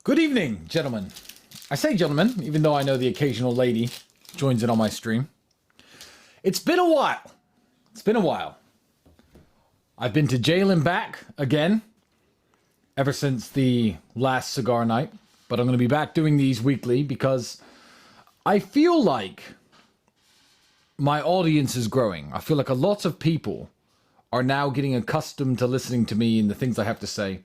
Good evening, gentlemen. I say gentlemen, even though I know the occasional lady joins in on my stream. It's been a while. I've been to jail and back again ever since the last cigar night, but I'm going to be back doing these weekly because I feel like my audience is growing. I feel like a lot of people are now getting accustomed to listening to me and the things I have to say.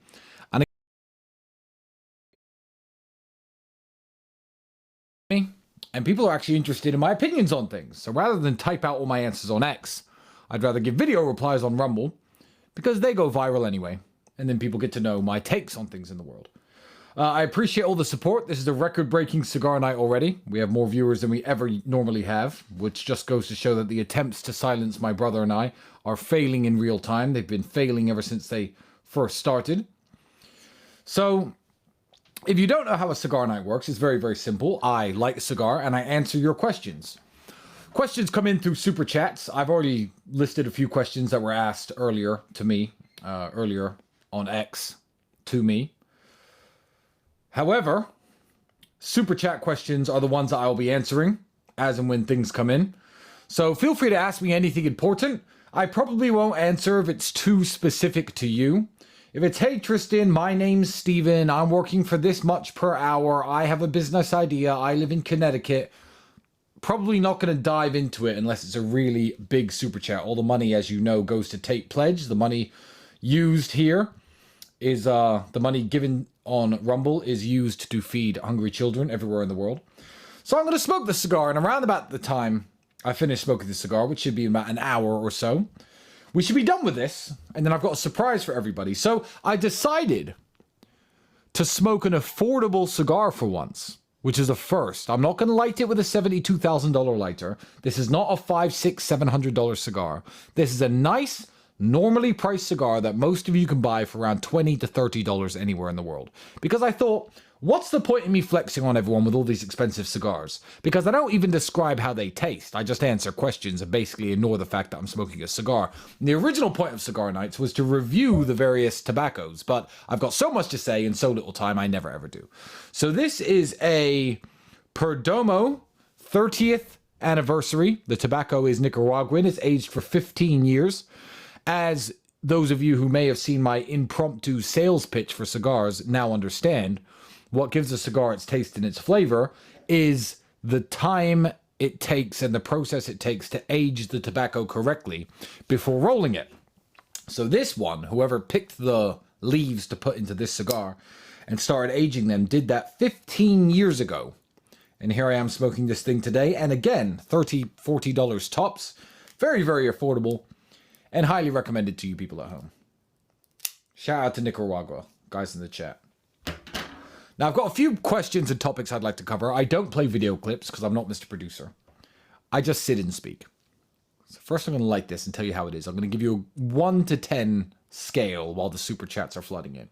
And people are actually interested in my opinions on things. So rather than type out all my answers on X, I'd rather give video replies on Rumble because they go viral anyway. And then people get to know my takes on things in the world. I appreciate all the support. This is a record-breaking cigar night already. We have more viewers than we ever normally have, which just goes to show that the attempts to silence my brother and I are failing in real time. They've been failing ever since they first started. So if you don't know how a cigar night works, it's very, very simple. I light a cigar and I answer your questions. Questions come in through super chats. I've already listed a few questions that were asked earlier to me, earlier on X to me. However, super chat questions are the ones that I'll be answering as and when things come in. So feel free to ask me anything important. I probably won't answer if it's too specific to you. If it's, hey Tristan, my name's Steven, I'm working for this much per hour, I have a business idea, I live in Connecticut, probably not going to dive into it unless it's a really big super chat. All the money, as you know, goes to Tate Pledge. The money used here is, the money given on Rumble is used to feed hungry children everywhere in the world. So I'm going to smoke the cigar, and around about the time I finish smoking the cigar, which should be about an hour or so, we should be done with this, and then I've got a surprise for everybody. So I decided to smoke an affordable cigar for once, which is a first. I'm not going to light it with a $72,000 lighter. This is not a $500, $600, $700 cigar. This is a nice, normally priced cigar that most of you can buy for around $20 to $30 anywhere in the world. Because I thought, what's the point in me flexing on everyone with all these expensive cigars? Because I don't even describe how they taste. I just answer questions and basically ignore the fact that I'm smoking a cigar. And the original point of Cigar Nights was to review the various tobaccos, but I've got so much to say in so little time, I never ever do. So this is a Perdomo 30th anniversary. The tobacco is Nicaraguan. It's aged for 15 years. As those of you who may have seen my impromptu sales pitch for cigars now understand, what gives a cigar its taste and its flavor is the time it takes and the process it takes to age the tobacco correctly before rolling it. So this one, whoever picked the leaves to put into this cigar and started aging them, did that 15 years ago. And here I am smoking this thing today. And again, $30, $40 tops. Very, very affordable. And highly recommended to you people at home. Shout out to Nicaragua, guys in the chat. Now, I've got a few questions and topics I'd like to cover. I don't play video clips because I'm not Mr. Producer. I just sit and speak. So first I'm going to light this and tell you how it is. I'm going to give you a 1 to 10 scale while the super chats are flooding in.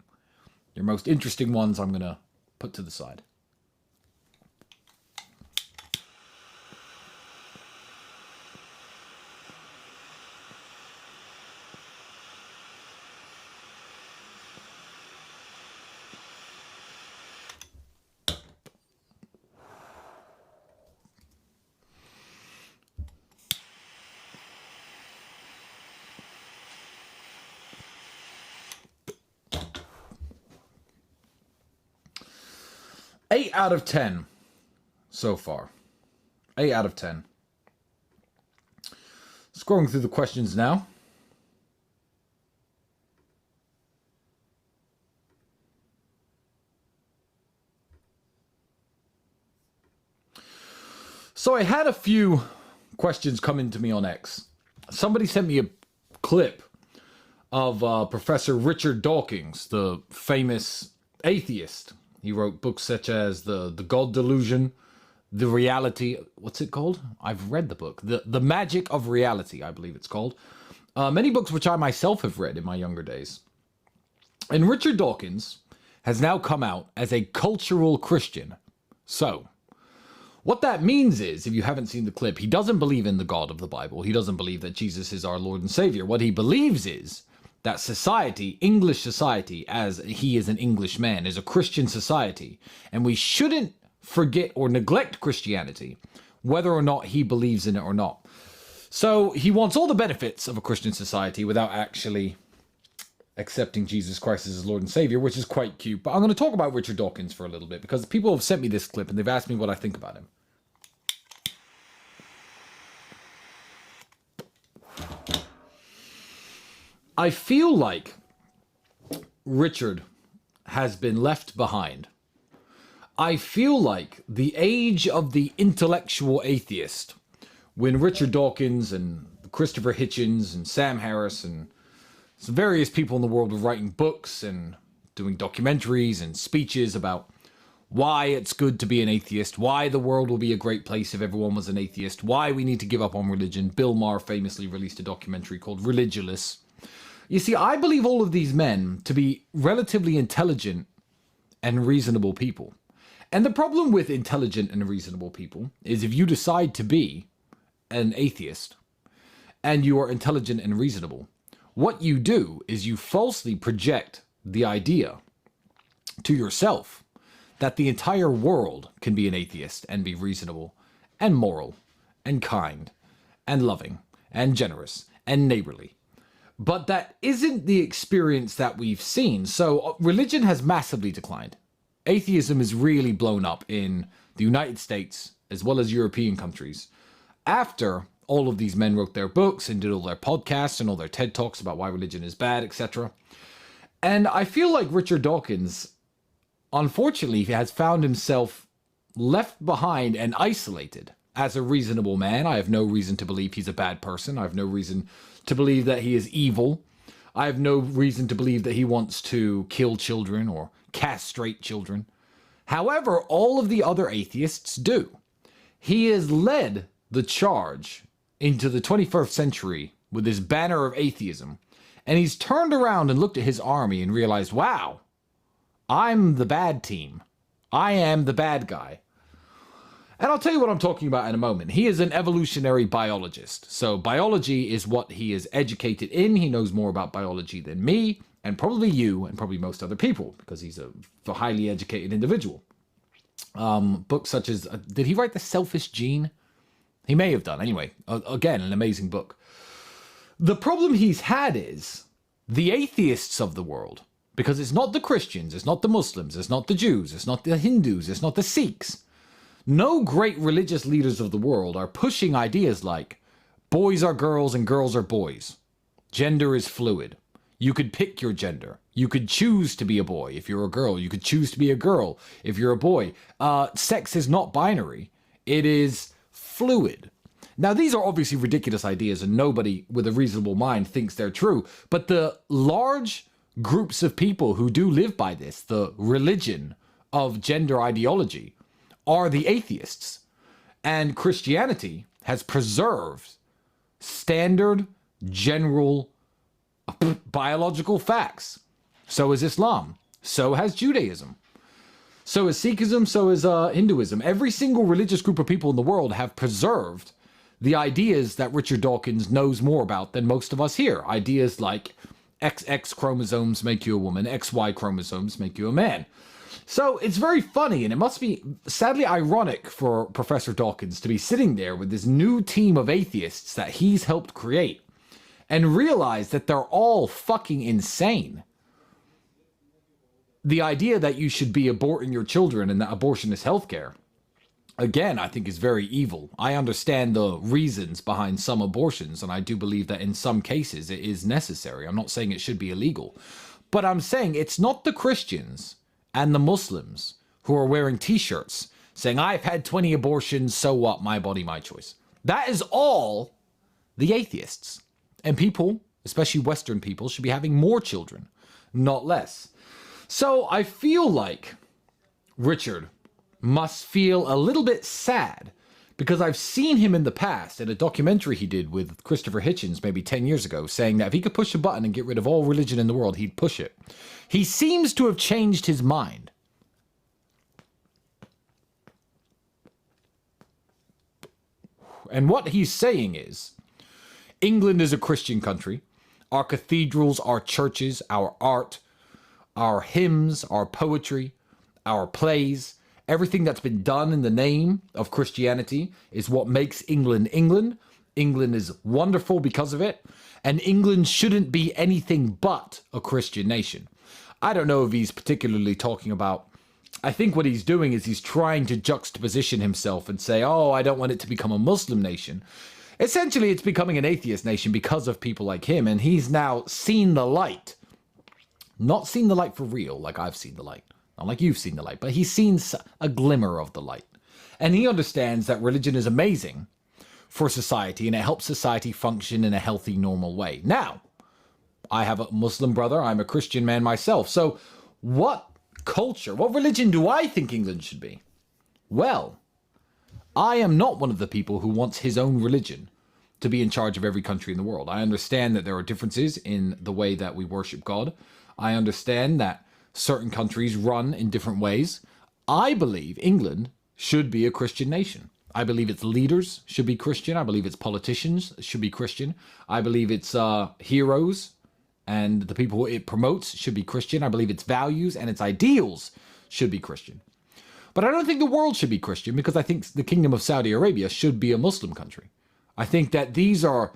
Your most interesting ones I'm going to put to the side. Eight out of 10 so far. 8 out of 10. Scrolling through the questions now. So I had a few questions come into me on X. Somebody sent me a clip of Professor Richard Dawkins, the famous atheist. He wrote books such as The God Delusion, The Reality, what's it called? I've read the book. The Magic of Reality, I believe it's called. Many books which I myself have read in my younger days. And Richard Dawkins has now come out as a cultural Christian. So, what that means is, if you haven't seen the clip, he doesn't believe in the God of the Bible. He doesn't believe that Jesus is our Lord and Savior. What he believes is that society, English society, as he is an Englishman, is a Christian society, and we shouldn't forget or neglect Christianity, whether or not he believes in it or not. So he wants all the benefits of a Christian society without actually accepting Jesus Christ as his Lord and Savior, which is quite cute. But I'm going to talk about Richard Dawkins for a little bit, because people have sent me this clip and they've asked me what I think about him. I feel like Richard has been left behind. I feel like the age of the intellectual atheist, when Richard Dawkins and Christopher Hitchens and Sam Harris and various people in the world were writing books and doing documentaries and speeches about why it's good to be an atheist, why the world will be a great place if everyone was an atheist, why we need to give up on religion. Belmar famously released a documentary called Religious. You see, I believe all of these men to be relatively intelligent and reasonable people. And the problem with intelligent and reasonable people is if you decide to be an atheist and you are intelligent and reasonable, what you do is you falsely project the idea to yourself that the entire world can be an atheist and be reasonable and moral and kind and loving and generous and neighborly. But that isn't the experience that we've seen. So religion has massively declined. Atheism is really blown up in the United States as well as European countries after all of these men wrote their books and did all their podcasts and all their TED Talks about why religion is bad, etc. And I feel like Richard Dawkins, unfortunately, has found himself left behind and isolated. As a reasonable man, I have no reason to believe he's a bad person. I have no reason to believe that he is evil. I have no reason to believe that he wants to kill children or castrate children. However, all of the other atheists do. He has led the charge into the 21st century with his banner of atheism, and he's turned around and looked at his army and realized, wow, I'm the bad team. I am the bad guy. And I'll tell you what I'm talking about in a moment. He is an evolutionary biologist. So biology is what he is educated in. He knows more about biology than me, and probably you, and probably most other people, because he's a highly educated individual. Books such as, did he write The Selfish Gene? He may have done. Anyway, again, an amazing book. The problem he's had is the atheists of the world, because it's not the Christians, it's not the Muslims, it's not the Jews, it's not the Hindus, it's not the Sikhs. No great religious leaders of the world are pushing ideas like boys are girls and girls are boys. Gender is fluid. You could pick your gender. You could choose to be a boy if you're a girl. You could choose to be a girl if you're a boy. Sex is not binary. It is fluid. Now, these are obviously ridiculous ideas and nobody with a reasonable mind thinks they're true. But the large groups of people who do live by this, the religion of gender ideology, are the atheists. And Christianity has preserved standard, general, biological facts. So has Islam. So has Judaism. So is Sikhism. So is Hinduism. Every single religious group of people in the world have preserved the ideas that Richard Dawkins knows more about than most of us here. Ideas like XX chromosomes make you a woman, XY chromosomes make you a man. So it's very funny, and it must be sadly ironic for Professor Dawkins to be sitting there with this new team of atheists that he's helped create and realize that they're all fucking insane. The idea that you should be aborting your children and that abortion is healthcare, again, I think is very evil. I understand the reasons behind some abortions, and I do believe that in some cases it is necessary. I'm not saying it should be illegal, but I'm saying it's not the Christians and the Muslims who are wearing t-shirts saying, I've had 20 abortions, so what, my body, my choice. That is all the atheists. And people, especially Western people, should be having more children, not less. So I feel like Richard must feel a little bit sad because I've seen him in the past in a documentary he did with Christopher Hitchens maybe 10 years ago, saying that if he could push a button and get rid of all religion in the world, he'd push it. He seems to have changed his mind. And what he's saying is, England is a Christian country. Our cathedrals, our churches, our art, our hymns, our poetry, our plays, everything that's been done in the name of Christianity is what makes England England. England is wonderful because of it, and England shouldn't be anything but a Christian nation. I don't know if he's particularly talking about, I think what he's doing is he's trying to juxtaposition himself and say, oh, I don't want it to become a Muslim nation. Essentially, it's becoming an atheist nation because of people like him, and he's now seen the light. Not seen the light for real, like I've seen the light. Not like you've seen the light, but he's seen a glimmer of the light. And he understands that religion is amazing for society, and it helps society function in a healthy, normal way. Now, I have a Muslim brother. I'm a Christian man myself. So what culture, what religion do I think England should be? Well, I am not one of the people who wants his own religion to be in charge of every country in the world. I understand that there are differences in the way that we worship God. I understand that certain countries run in different ways. I believe England should be a Christian nation. I believe its leaders should be Christian. I believe its politicians should be Christian. I believe its heroes and the people it promotes should be Christian. I believe its values and its ideals should be Christian. But I don't think the world should be Christian, because I think the Kingdom of Saudi Arabia should be a Muslim country. I think that these are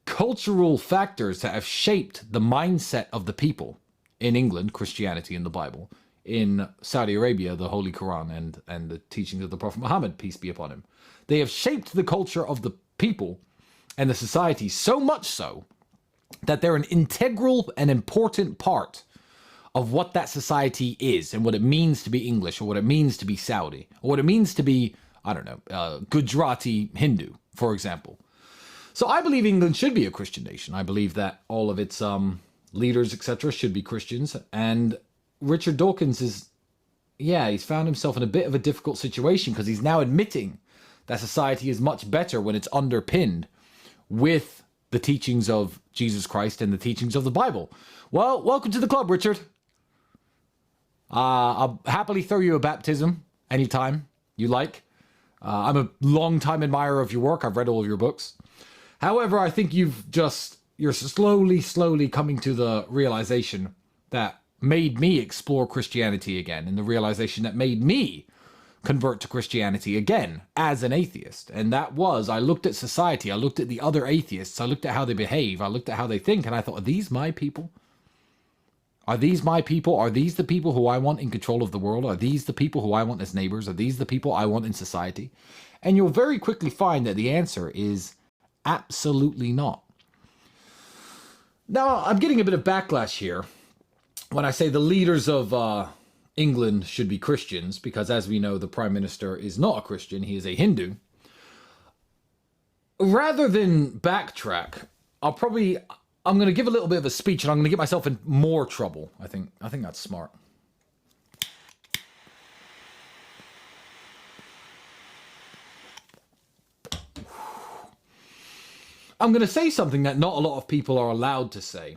cultural factors that have shaped the mindset of the people. In England, Christianity and the Bible. In Saudi Arabia, the Holy Quran and the teachings of the Prophet Muhammad, peace be upon him. They have shaped the culture of the people and the society so much so that they're an integral and important part of what that society is and what it means to be English, or what it means to be Saudi, or what it means to be, I don't know, Gujarati Hindu, for example. So I believe England should be a Christian nation. I believe that all of its leaders, etc., should be Christians. And Richard Dawkins he's found himself in a bit of a difficult situation, because he's now admitting that society is much better when it's underpinned with the teachings of Jesus Christ and the teachings of the Bible. Well, welcome to the club, Richard. I'll happily throw you a baptism anytime you like. I'm a long-time admirer of your work. I've read all of your books. However, I think you're slowly coming to the realization that made me explore Christianity again, and the realization that made me convert to Christianity again as an atheist. And that was, I looked at society, I looked at the other atheists, I looked at how they behave, I looked at how they think, and I thought, are these my people? Are these my people? Are these the people who I want in control of the world? Are these the people who I want as neighbors? Are these the people I want in society? And you'll very quickly find that the answer is absolutely not. Now, I'm getting a bit of backlash here when I say the leaders of England should be Christians, because as we know, the Prime Minister is not a Christian, he is a Hindu. Rather than backtrack, I'm going to give a little bit of a speech, and I'm going to get myself in more trouble. I think that's smart. I'm going to say something that not a lot of people are allowed to say.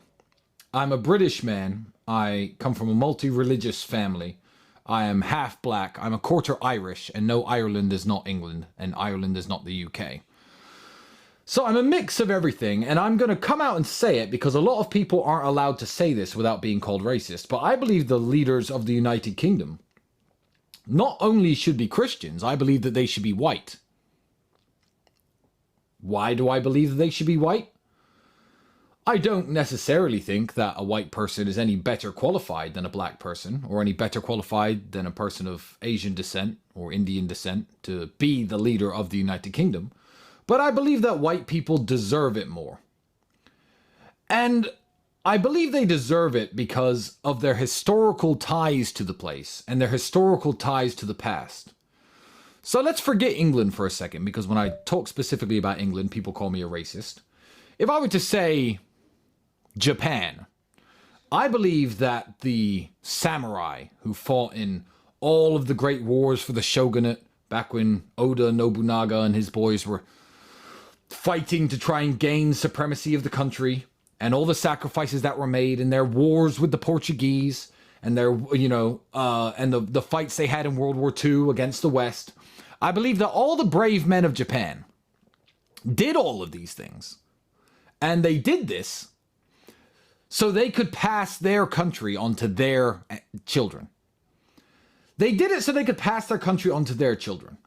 I'm a British man. I come from a multi-religious family. I am half black. I'm a quarter Irish, and no, Ireland is not England, and Ireland is not the UK. So I'm a mix of everything, and I'm going to come out and say it because a lot of people aren't allowed to say this without being called racist. But I believe the leaders of the United Kingdom not only should be Christians, I believe that they should be white. Why do I believe that they should be white? I don't necessarily think that a white person is any better qualified than a black person, or any better qualified than a person of Asian descent or Indian descent to be the leader of the United Kingdom. But I believe that white people deserve it more. And I believe they deserve it because of their historical ties to the place and their historical ties to the past. So let's forget England for a second, because when I talk specifically about England, people call me a racist. If I were to say Japan, I believe that the samurai who fought in all of the great wars for the shogunate back when Oda Nobunaga and his boys were fighting to try and gain supremacy of the country, and all the sacrifices that were made in their wars with the Portuguese and their, and the fights they had in World War II against the West. I believe that all the brave men of Japan did all of these things. And they did this so they could pass their country onto their children. They did it so they could pass their country onto their children.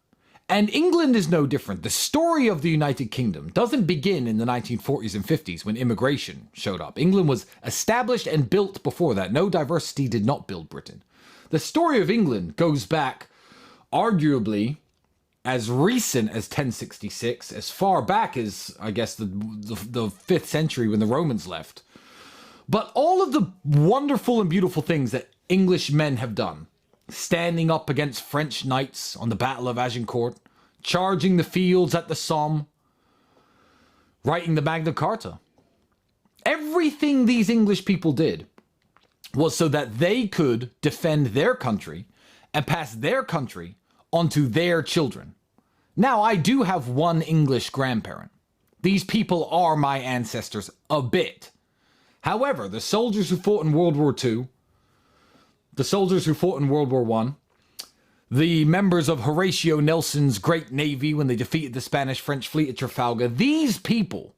And England is no different. The story of the United Kingdom doesn't begin in the 1940s and 50s when immigration showed up. England was established and built before that. No diversity did not build Britain. The story of England goes back, arguably, as recent as 1066, as far back as, I guess, the 5th century when the Romans left. But all of the wonderful and beautiful things that English men have done, standing up against French knights on the Battle of Agincourt, charging the fields at the Somme, writing the Magna Carta. Everything these English people did was so that they could defend their country and pass their country onto their children. Now, I do have one English grandparent. These people are my ancestors a bit. However, the soldiers who fought in World War II, the soldiers who fought in World War I, the members of Horatio Nelson's great navy when they defeated the Spanish-French fleet at Trafalgar, these people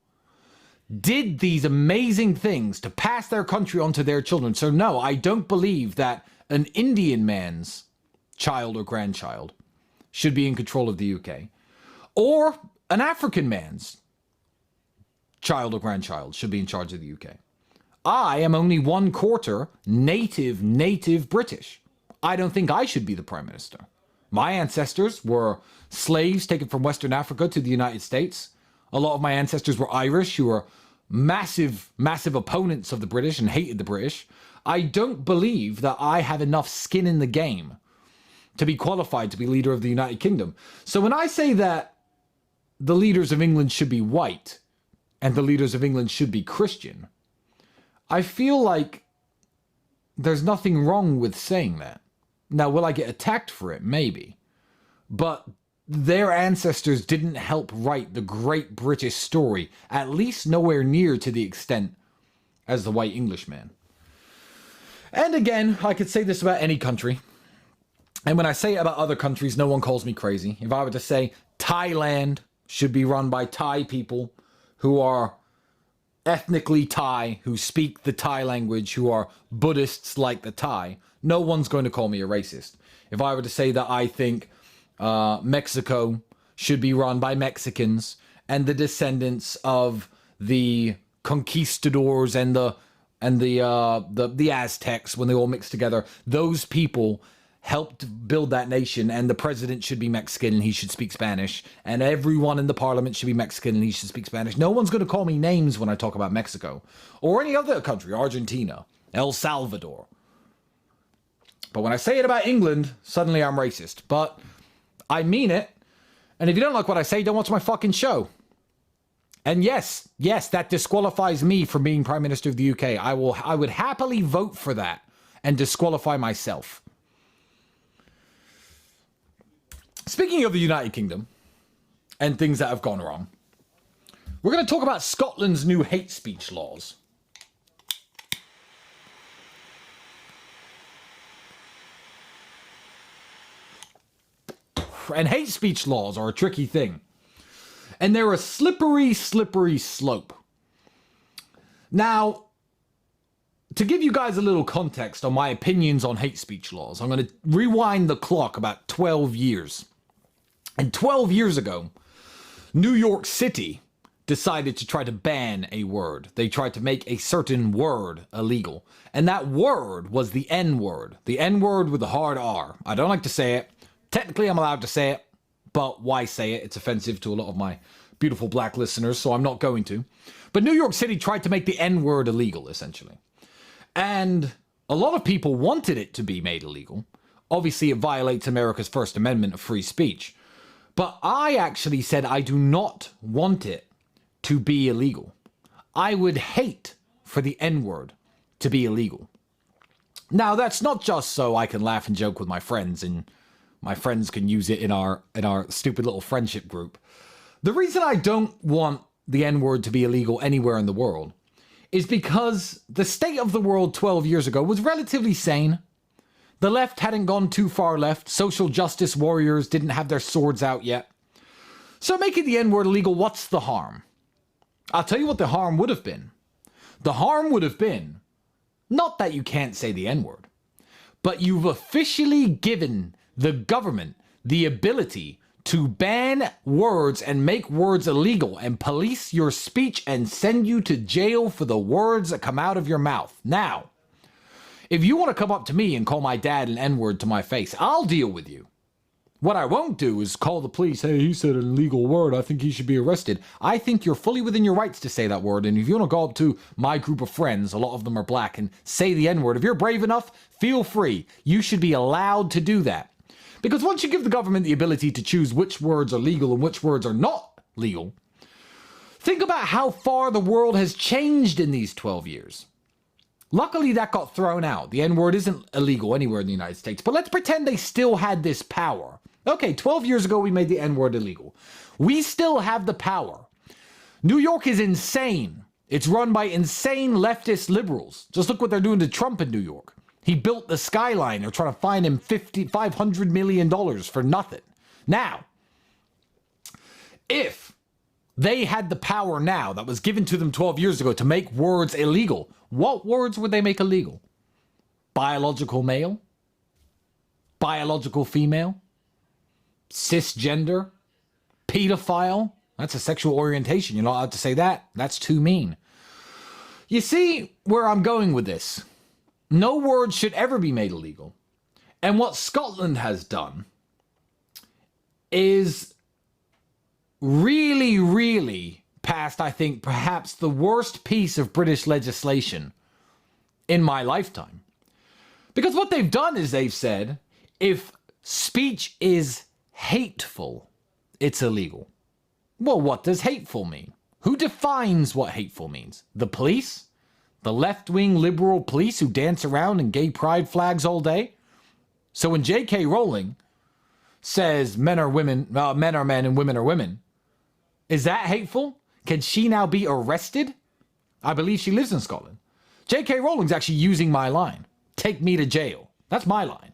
did these amazing things to pass their country onto their children. So no, I don't believe that an Indian man's child or grandchild should be in control of the UK. Or an African man's child or grandchild should be in charge of the UK. I am only 1/4 native British. I don't think I should be the Prime Minister. My ancestors were slaves taken from Western Africa to the United States. A lot of my ancestors were Irish, who were massive opponents of the British and hated the British. I don't believe that I have enough skin in the game to be qualified to be leader of the United Kingdom. So when I say that the leaders of England should be white and the leaders of England should be Christian, I feel like there's nothing wrong with saying that. Now, will I get attacked for it? Maybe. But their ancestors didn't help write the great British story, at least nowhere near to the extent as the white Englishman. And again, I could say this about any country. And when I say it about other countries, no one calls me crazy. If I were to say Thailand should be run by Thai people who are ethnically Thai, who speak the Thai language, who are Buddhists like the Thai, no one's going to call me a racist. If I were to say that I think Mexico should be run by Mexicans and the descendants of the conquistadors and the Aztecs, when they all mixed together, those people helped build that nation, and the president should be Mexican and he should speak Spanish, and everyone in the parliament should be Mexican and he should speak Spanish. No one's going to call me names when I talk about Mexico or any other country, Argentina, El Salvador. But when I say it about England, suddenly I'm racist. But I mean it. And if you don't like what I say, don't watch my fucking show. And yes, that disqualifies me from being Prime Minister of the UK. I would happily vote for that and disqualify myself. Speaking of the United Kingdom and things that have gone wrong, we're going to talk about Scotland's new hate speech laws. And hate speech laws are a tricky thing. And they're a slippery slope. Now, to give you guys a little context on my opinions on hate speech laws, I'm going to rewind the clock about 12 years. And 12 years ago, New York City decided to try to ban a word. They tried to make a certain word illegal. And that word was the N-word. The N-word with the hard R. I don't like to say it. Technically, I'm allowed to say it. But why say it? It's offensive to a lot of my beautiful black listeners, so I'm not going to. But New York City tried to make the N-word illegal, essentially. And a lot of people wanted it to be made illegal. Obviously, it violates America's First Amendment of free speech. But I actually said I do not want it to be illegal. I would hate for the N-word to be illegal. Now, that's not just so I can laugh and joke with my friends and my friends can use it in our stupid little friendship group. The reason I don't want the N-word to be illegal anywhere in the world is because the state of the world 12 years ago was relatively sane. The left hadn't gone too far left. Social justice warriors didn't have their swords out yet. So making the N-word illegal, what's the harm? I'll tell you what the harm would have been. The harm would have been not that you can't say the N-word, but you've officially given the government the ability to ban words and make words illegal and police your speech and send you to jail for the words that come out of your mouth. Now, if you want to come up to me and call my dad an N-word to my face, I'll deal with you. What I won't do is call the police, hey, he said an illegal word, I think he should be arrested. I think you're fully within your rights to say that word, and if you want to go up to my group of friends, a lot of them are black, and say the N-word, if you're brave enough, feel free. You should be allowed to do that. Because once you give the government the ability to choose which words are legal and which words are not legal, think about how far the world has changed in these 12 years. Luckily, that got thrown out. The N-word isn't illegal anywhere in the United States, but let's pretend they still had this power. Okay, 12 years ago, we made the N-word illegal. We still have the power. New York is insane. It's run by insane leftist liberals. Just look what they're doing to Trump in New York. He built the skyline. They're trying to fine him $500 million for nothing. Now, if they had the power now that was given to them 12 years ago to make words illegal, what words would they make illegal? Biological male? Biological female? Cisgender? Pedophile? That's a sexual orientation. You're not allowed to say that. That's too mean. You see where I'm going with this? No words should ever be made illegal. And what Scotland has done is really, really passed, I think, perhaps the worst piece of British legislation in my lifetime. Because what they've done is they've said, if speech is hateful, it's illegal. Well, what does hateful mean? Who defines what hateful means? The police? The left-wing liberal police who dance around in gay pride flags all day? So when J.K. Rowling says men are women, men are men and women are women, is that hateful? Can she now be arrested? I believe she lives in Scotland. J.K. Rowling's actually using my line. Take me to jail. That's my line.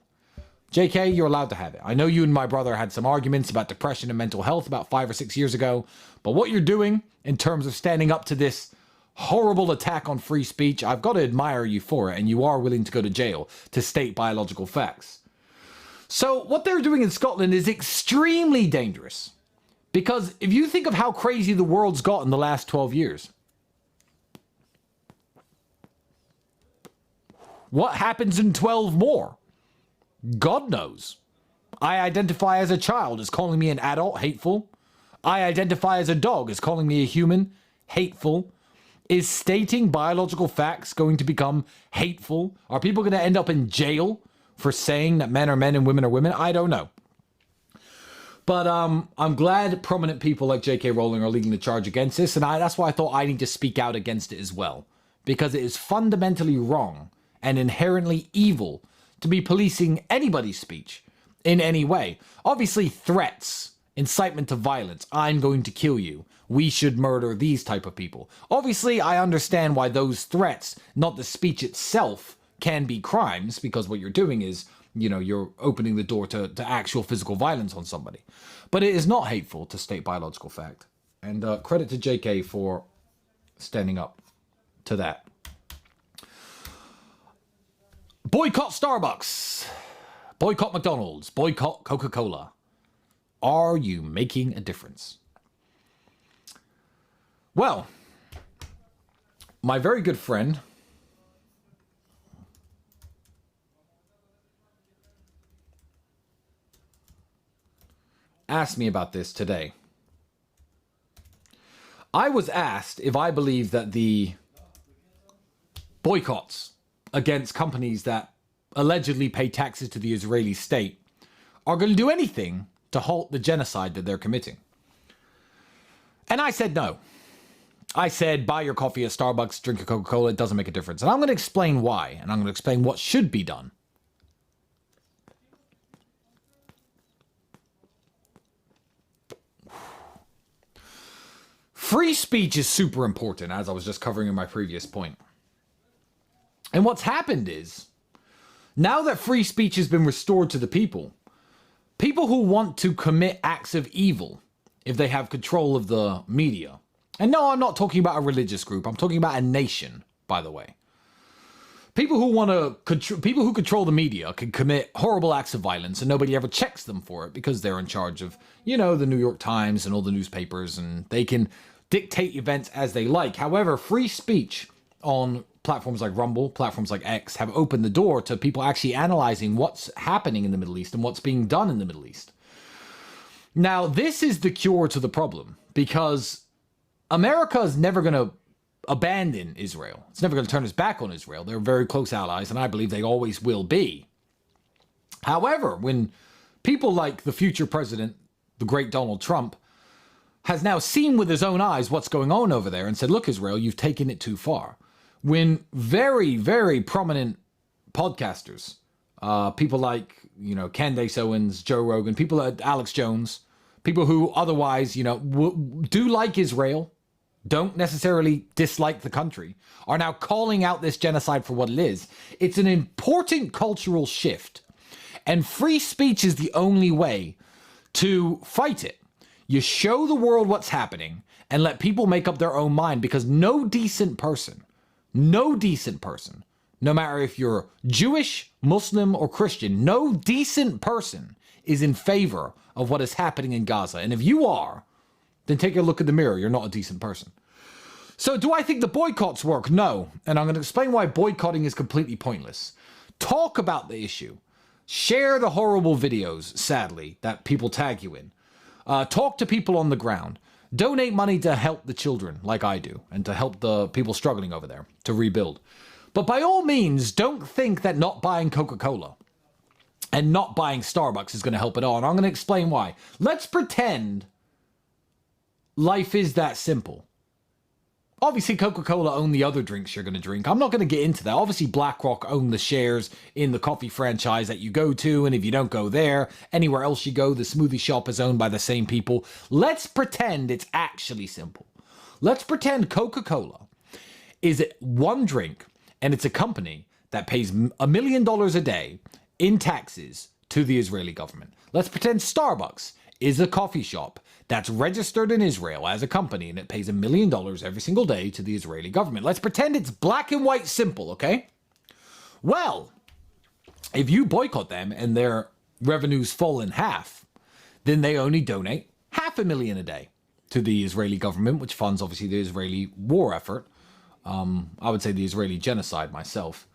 J.K., you're allowed to have it. I know you and my brother had some arguments about depression and mental health about 5 or 6 years ago, but what you're doing in terms of standing up to this horrible attack on free speech, I've got to admire you for it, and you are willing to go to jail to state biological facts. So what they're doing in Scotland is extremely dangerous, because if you think of how crazy the world's got in the last 12 years, what happens in 12 more? God knows. I identify as a child as calling me an adult hateful. I identify as a dog as calling me a human hateful. Is stating biological facts going to become hateful? Are people going to end up in jail for saying that men are men and women are women? I don't know. But I'm glad prominent people like J.K. Rowling are leading the charge against this, and that's why I thought I need to speak out against it as well. Because it is fundamentally wrong and inherently evil to be policing anybody's speech in any way. Obviously, threats, incitement to violence, I'm going to kill you, we should murder these type of people. Obviously, I understand why those threats, not the speech itself, can be crimes, because what you're doing is, you know, you're opening the door to actual physical violence on somebody. But it is not hateful to state biological fact. And credit to JK for standing up to that. Boycott Starbucks. Boycott McDonald's. Boycott Coca-Cola. Are you making a difference? Well, my very good friend asked me about this today. I was asked if I believe that the boycotts against companies that allegedly pay taxes to the Israeli state are going to do anything to halt the genocide that they're committing. And I said no. I said, buy your coffee at Starbucks, drink a Coca-Cola, it doesn't make a difference. And I'm going to explain why, and I'm going to explain what should be done. Free speech is super important, as I was just covering in my previous point. And what's happened is, now that free speech has been restored to the people, people who want to commit acts of evil, if they have control of the media, and no, I'm not talking about a religious group, I'm talking about a nation, by the way. People who control the media can commit horrible acts of violence and nobody ever checks them for it because they're in charge of, the New York Times and all the newspapers, and they can dictate events as they like. However, free speech on platforms like Rumble, platforms like X, have opened the door to people actually analyzing what's happening in the Middle East and what's being done in the Middle East. Now, this is the cure to the problem, because America is never going to abandon Israel. It's never going to turn its back on Israel. They're very close allies, and I believe they always will be. However, when people like the future president, the great Donald Trump, has now seen with his own eyes what's going on over there and said, look, Israel, you've taken it too far. When very, very prominent podcasters, people like, Candace Owens, Joe Rogan, people like Alex Jones, people who otherwise, do like Israel, don't necessarily dislike the country, are now calling out this genocide for what it is. It's an important cultural shift, and free speech is the only way to fight it. You show the world what's happening and let people make up their own mind, because no decent person, no matter if you're Jewish, Muslim, or Christian, no decent person is in favor of what is happening in Gaza. And if you are, then take a look in the mirror. You're not a decent person. So do I think the boycotts work? No. And I'm going to explain why boycotting is completely pointless. Talk about the issue. Share the horrible videos, sadly, that people tag you in. Talk to people on the ground. Donate money to help the children, like I do, and to help the people struggling over there to rebuild. But by all means, don't think that not buying Coca-Cola and not buying Starbucks is going to help at all. And I'm going to explain why. Let's pretend life is that simple. Obviously, Coca-Cola own the other drinks you're going to drink. I'm not going to get into that. Obviously, BlackRock own the shares in the coffee franchise that you go to. And if you don't go there, anywhere else you go, the smoothie shop is owned by the same people. Let's pretend it's actually simple. Let's pretend Coca-Cola is one drink, and it's a company that pays $1 million a day in taxes to the Israeli government. Let's pretend Starbucks is a coffee shop that's registered in Israel as a company, and it pays $1 million every single day to the Israeli government. Let's pretend it's black and white simple, okay? Well, if you boycott them and their revenues fall in half, then they only donate $500,000 a day to the Israeli government, which funds, obviously, the Israeli war effort. I would say the Israeli genocide myself.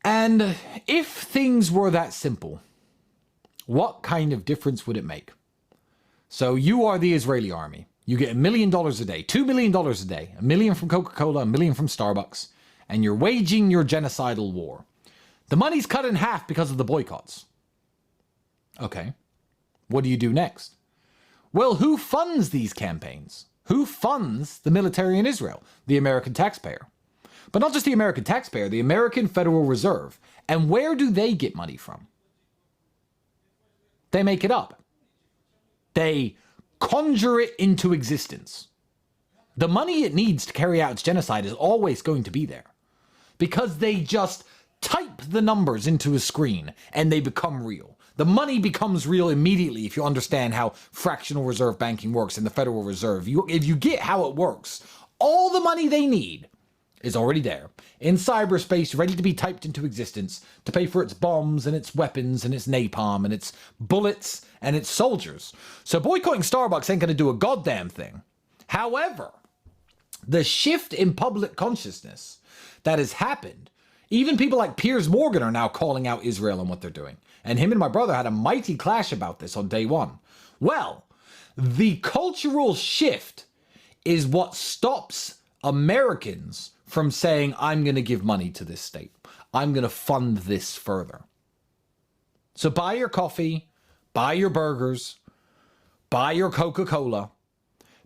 And if things were that simple, what kind of difference would it make? So you are the Israeli army. You get $1 million a day, $2 million a day, $1 million from Coca-Cola, $1 million from Starbucks, and you're waging your genocidal war. The money's cut in half because of the boycotts. Okay, what do you do next? Well, who funds these campaigns? Who funds the military in Israel? The American taxpayer. But not just the American taxpayer, the American Federal Reserve. And where do they get money from? They make it up. They conjure it into existence. The money it needs to carry out its genocide is always going to be there, because they just type the numbers into a screen and they become real. The money becomes real immediately if you understand how fractional reserve banking works in the Federal Reserve. If you get how it works, all the money they need is already there in cyberspace, ready to be typed into existence to pay for its bombs and its weapons and its napalm and its bullets and its soldiers. So boycotting Starbucks ain't going to do a goddamn thing. However, the shift in public consciousness that has happened, even people like Piers Morgan are now calling out Israel and what they're doing. And him and my brother had a mighty clash about this on day one. Well, the cultural shift is what stops Americans from saying, I'm going to give money to this state. I'm going to fund this further. So buy your coffee, buy your burgers, buy your Coca-Cola,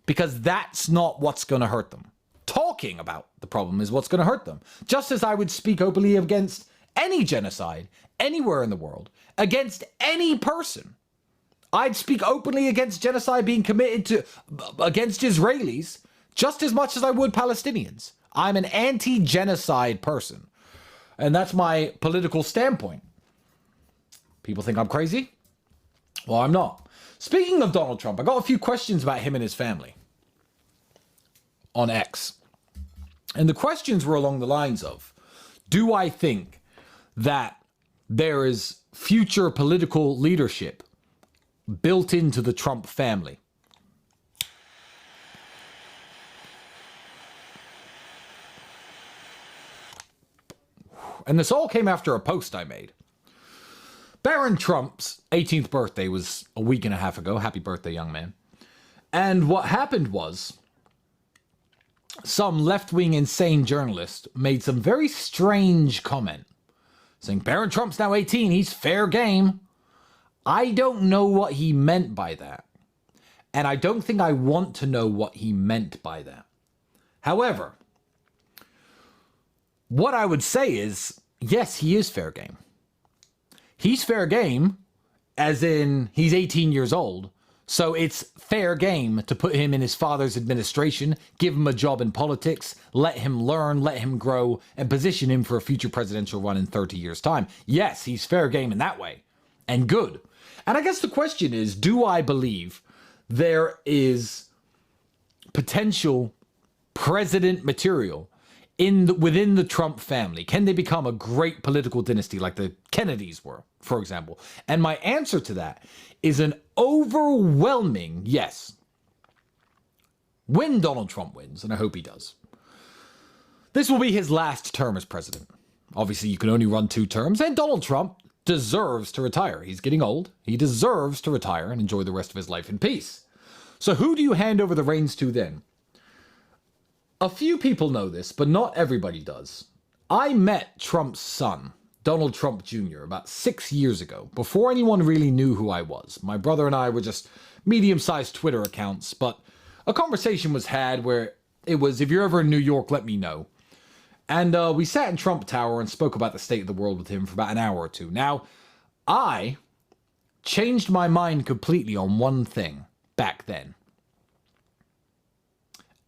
because that's not what's going to hurt them. Talking about the problem is what's going to hurt them. Just as I would speak openly against any genocide anywhere in the world, against any person. I'd speak openly against genocide being committed against Israelis just as much as I would Palestinians. I'm an anti-genocide person. And that's my political standpoint. People think I'm crazy? Well, I'm not. Speaking of Donald Trump, I got a few questions about him and his family on X. And the questions were along the lines of, do I think that there is future political leadership built into the Trump family? And this all came after a post I made. Barron Trump's 18th birthday was a week and a half ago. Happy birthday, young man. And what happened was, some left-wing insane journalist made some very strange comment saying, Barron Trump's now 18, he's fair game. I don't know what he meant by that. And I don't think I want to know what he meant by that. However, what I would say is, yes, he is fair game. He's fair game, as in he's 18 years old. So it's fair game to put him in his father's administration, give him a job in politics, let him learn, let him grow, and position him for a future presidential run in 30 years' time. Yes, he's fair game in that way. And good. And I guess the question is, do I believe there is potential president material within the Trump family? Can they become a great political dynasty like the Kennedys were, for example? And my answer to that is an overwhelming yes. When Donald Trump wins, and I hope he does, this will be his last term as president. Obviously, you can only run 2 terms, and Donald Trump deserves to retire. He's getting old. He deserves to retire and enjoy the rest of his life in peace. So who do you hand over the reins to then? A few people know this, but not everybody does. I met Trump's son, Donald Trump Jr., about 6 years ago, before anyone really knew who I was. My brother and I were just medium-sized Twitter accounts, but a conversation was had where it was, if you're ever in New York, let me know. And we sat in Trump Tower and spoke about the state of the world with him for about an hour or two. Now, I changed my mind completely on one thing back then.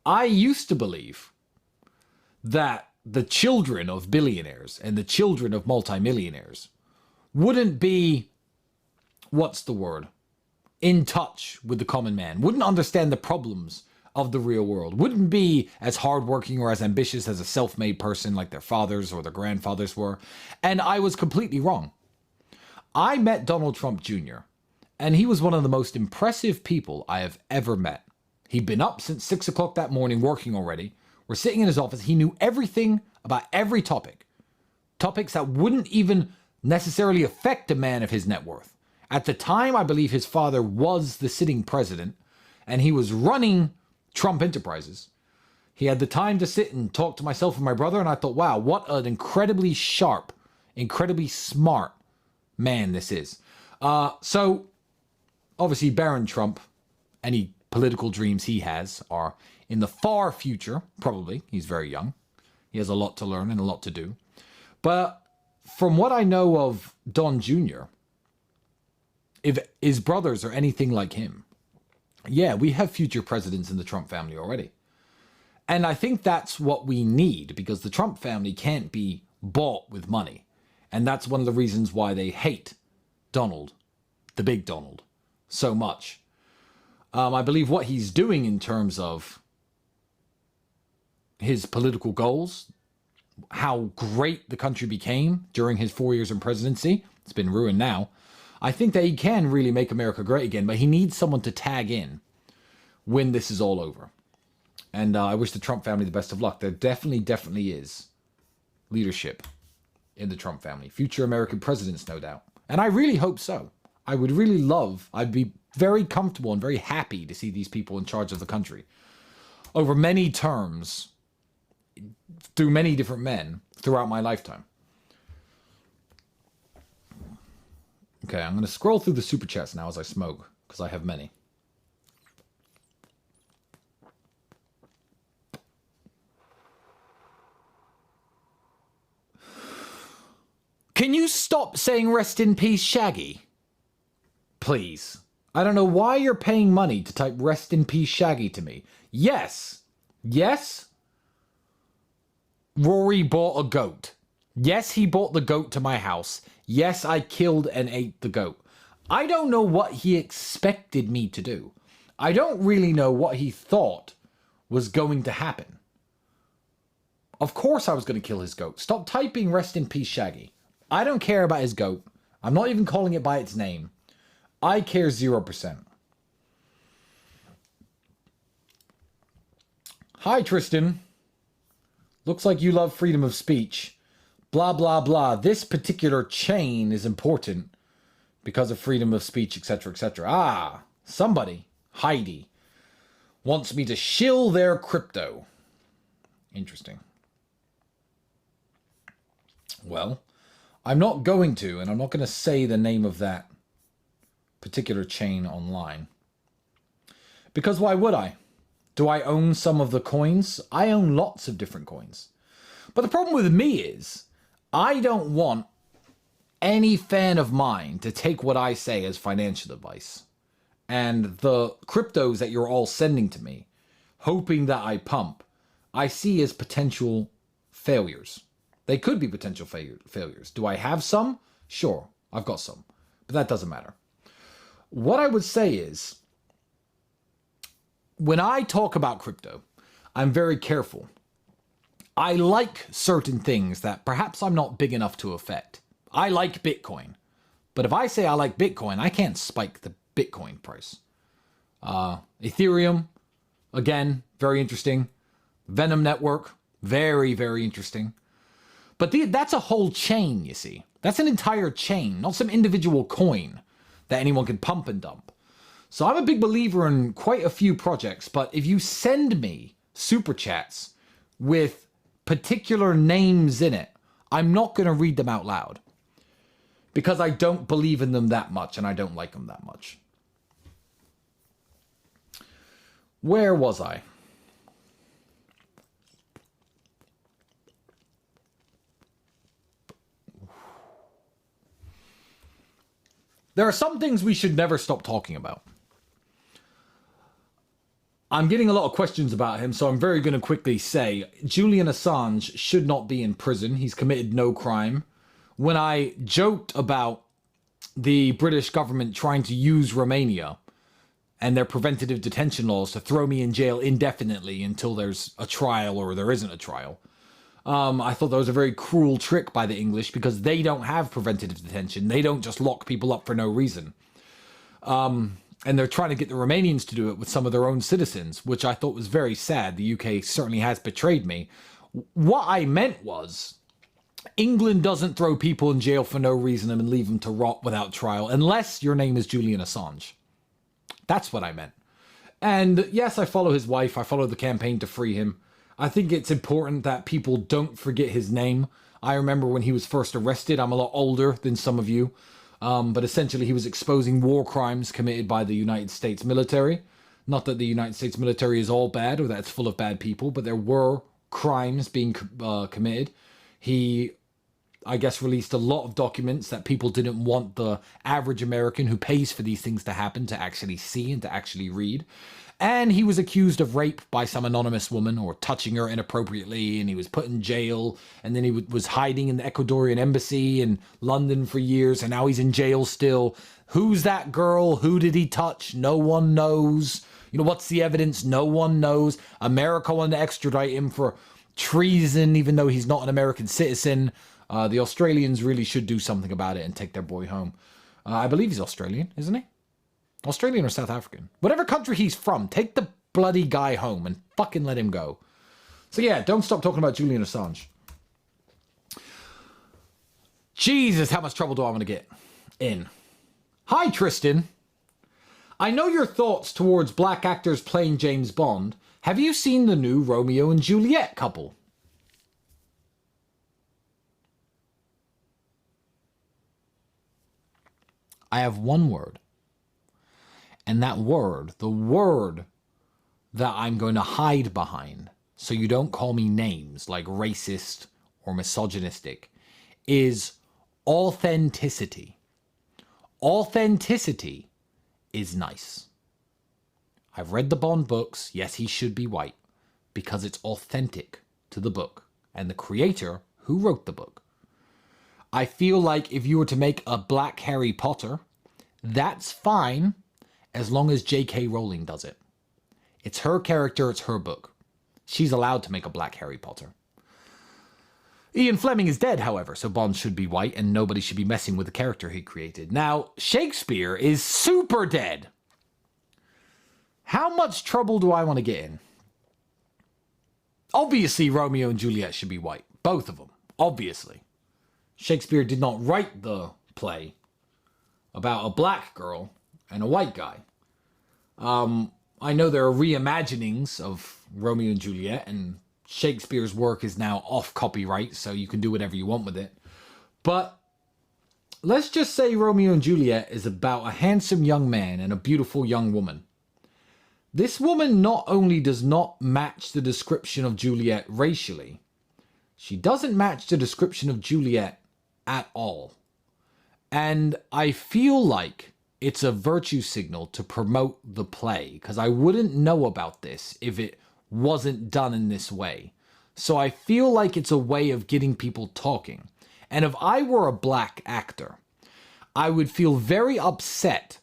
I used to believe that the children of billionaires and the children of multimillionaires wouldn't be, what's the word, in touch with the common man, wouldn't understand the problems of the real world, wouldn't be as hardworking or as ambitious as a self-made person like their fathers or their grandfathers were. And I was completely wrong. I met Donald Trump Jr., and he was one of the most impressive people I have ever met. He'd been up since 6 o'clock that morning working already. We're sitting in his office. He knew everything about every topic. Topics that wouldn't even necessarily affect a man of his net worth. At the time, I believe his father was the sitting president, and he was running Trump Enterprises. He had the time to sit and talk to myself and my brother, and I thought, wow, what an incredibly sharp, incredibly smart man this is. So, obviously, Barron Trump, any political dreams he has are in the far future, probably. He's very young. He has a lot to learn and a lot to do. But from what I know of Don Jr., if his brothers are anything like him, yeah, we have future presidents in the Trump family already. And I think that's what we need, because the Trump family can't be bought with money. And that's one of the reasons why they hate Donald, the big Donald, so much. I believe what he's doing in terms of his political goals, how great the country became during his 4 years in presidency, it's been ruined now. I think that he can really make America great again, but he needs someone to tag in when this is all over. And I wish the Trump family the best of luck. There definitely is leadership in the Trump family. Future American presidents, no doubt. And I really hope so. I would really love, I'd be very comfortable and very happy to see these people in charge of the country over many terms, through many different men throughout my lifetime. Okay, I'm going to scroll through the super chats now as I smoke, because I have many. Can you stop saying rest in peace, Shaggy? Please. I don't know why you're paying money to type rest in peace, Shaggy to me. Yes. Yes. Rory bought a goat. Yes, he bought the goat to my house. Yes, I killed and ate the goat. I don't know what he expected me to do. I don't really know what he thought was going to happen. Of course I was going to kill his goat. Stop typing rest in peace Shaggy. I don't care about his goat. I'm not even calling it by its name. I care 0%. Hi, Tristan. Looks like you love freedom of speech. Blah, blah, blah. This particular chain is important because of freedom of speech, etc., etc. Ah, somebody, Heidi, wants me to shill their crypto. Interesting. Well, I'm not going to, and I'm not going to say the name of that particular chain online. Because why would I? Do I own some of the coins? I own lots of different coins. But the problem with me is, I don't want any fan of mine to take what I say as financial advice. And the cryptos that you're all sending to me, hoping that I pump, I see as potential failures. They could be potential failures. Do I have some? Sure, I've got some. But that doesn't matter. What I would say is, when I talk about crypto, I'm very careful. I like certain things that perhaps I'm not big enough to affect. I like Bitcoin. But if I say I like Bitcoin, I can't spike the Bitcoin price. Ethereum, again, very interesting. Venom Network, very, very interesting. But that's a whole chain, you see. That's an entire chain, not some individual coin that anyone can pump and dump. So I'm a big believer in quite a few projects, but if you send me super chats with particular names in it, I'm not going to read them out loud. Because I don't believe in them that much, and I don't like them that much. Where was I? There are some things we should never stop talking about. I'm getting a lot of questions about him, so I'm very going to quickly say, Julian Assange should not be in prison. He's committed no crime. When I joked about the British government trying to use Romania and their preventative detention laws to throw me in jail indefinitely until there's a trial or there isn't a trial, I thought that was a very cruel trick by the English because they don't have preventative detention. They don't just lock people up for no reason. And they're trying to get the Romanians to do it with some of their own citizens, which I thought was very sad. The UK certainly has betrayed me. What I meant was, England doesn't throw people in jail for no reason and leave them to rot without trial, unless your name is Julian Assange. That's what I meant. And yes, I follow his wife. I follow the campaign to free him. I think it's important that people don't forget his name. I remember when he was first arrested. I'm a lot older than some of you. But essentially he was exposing war crimes committed by the United States military. Not that the United States military is all bad or that it's full of bad people, but there were crimes being committed. He, I guess, released a lot of documents that people didn't want the average American who pays for these things to happen to actually see and to actually read. And he was accused of rape by some anonymous woman or touching her inappropriately, and he was put in jail, and then he was hiding in the Ecuadorian embassy in London for years, and now he's in jail still. Who's that girl? Who did he touch? No one knows. You know, what's the evidence? No one knows. America wanted to extradite him for treason, even though he's not an American citizen. The Australians really should do something about it and take their boy home. I believe he's Australian, isn't he? Australian or South African. Whatever country he's from, take the bloody guy home and fucking let him go. So yeah, don't stop talking about Julian Assange. Jesus, how much trouble do I want to get in? Hi, Tristan. I know your thoughts towards black actors playing James Bond. Have you seen the new Romeo and Juliet couple? I have one word. And that word, the word that I'm going to hide behind, so you don't call me names like racist or misogynistic, is authenticity. Authenticity is nice. I've read the Bond books. Yes, he should be white because it's authentic to the book and the creator who wrote the book. I feel like if you were to make a black Harry Potter, that's fine as long as J.K. Rowling does it. It's her character, it's her book. She's allowed to make a black Harry Potter. Ian Fleming is dead, however, so Bond should be white and nobody should be messing with the character he created. Now, Shakespeare is super dead. How much trouble do I want to get in? Obviously, Romeo and Juliet should be white. Both of them. Obviously. Shakespeare did not write the play about a black girl and a white guy. I know there are reimaginings of Romeo and Juliet, and Shakespeare's work is now off copyright, so you can do whatever you want with it. But let's just say Romeo and Juliet is about a handsome young man and a beautiful young woman. This woman not only does not match the description of Juliet racially, she doesn't match the description of Juliet at all. And I feel like it's a virtue signal to promote the play, because I wouldn't know about this if it wasn't done in this way. So I feel like it's a way of getting people talking. And if I were a black actor, I would feel very upset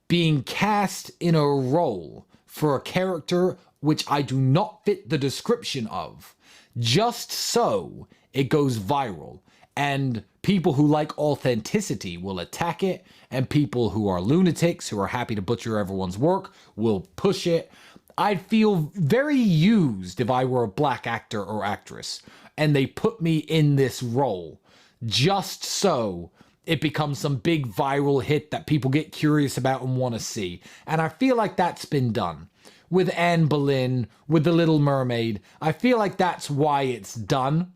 being cast in a role for a character which I do not fit the description of, just so it goes viral. And people who like authenticity will attack it, and people who are lunatics, who are happy to butcher everyone's work, will push it. I'd feel very used if I were a black actor or actress, and they put me in this role, just so it becomes some big viral hit that people get curious about and want to see. And I feel like that's been done. With Anne Boleyn, with The Little Mermaid, I feel like that's why it's done.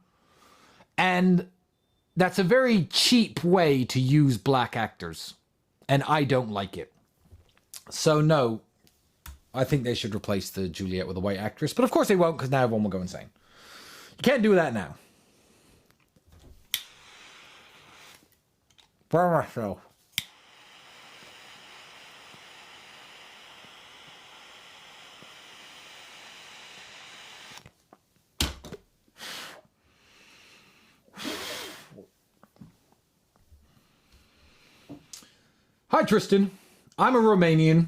And that's a very cheap way to use black actors. And I don't like it. So no, I think they should replace the Juliet with a white actress. But of course they won't, because now everyone will go insane. You can't do that now. Very much so. Hi, Tristan. I'm a Romanian.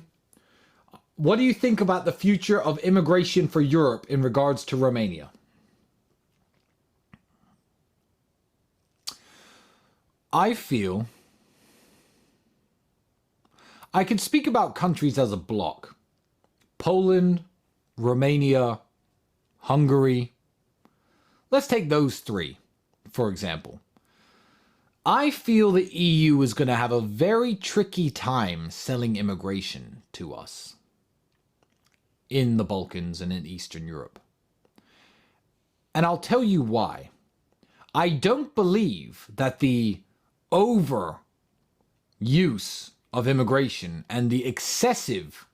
What do you think about the future of immigration for Europe in regards to Romania? I feel I can speak about countries as a block. Poland, Romania, Hungary. Let's take those three, for example. I feel the EU is going to have a very tricky time selling immigration to us in the Balkans and in Eastern Europe. And I'll tell you why. I don't believe that the overuse of immigration and the excessive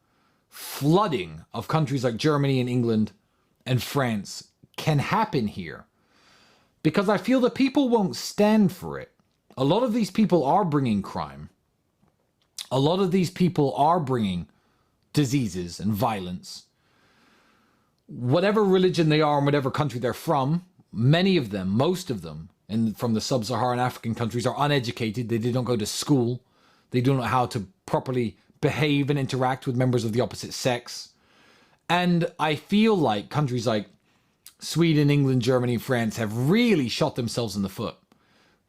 flooding of countries like Germany and England and France can happen here, because I feel that people won't stand for it. A lot of these people are bringing crime. A lot of these people are bringing diseases and violence. Whatever religion they are and whatever country they're from, many of them, most of them, and from the sub-Saharan African countries, are uneducated. They don't go to school. They don't know how to properly behave and interact with members of the opposite sex. And I feel like countries like Sweden, England, Germany, France have really shot themselves in the foot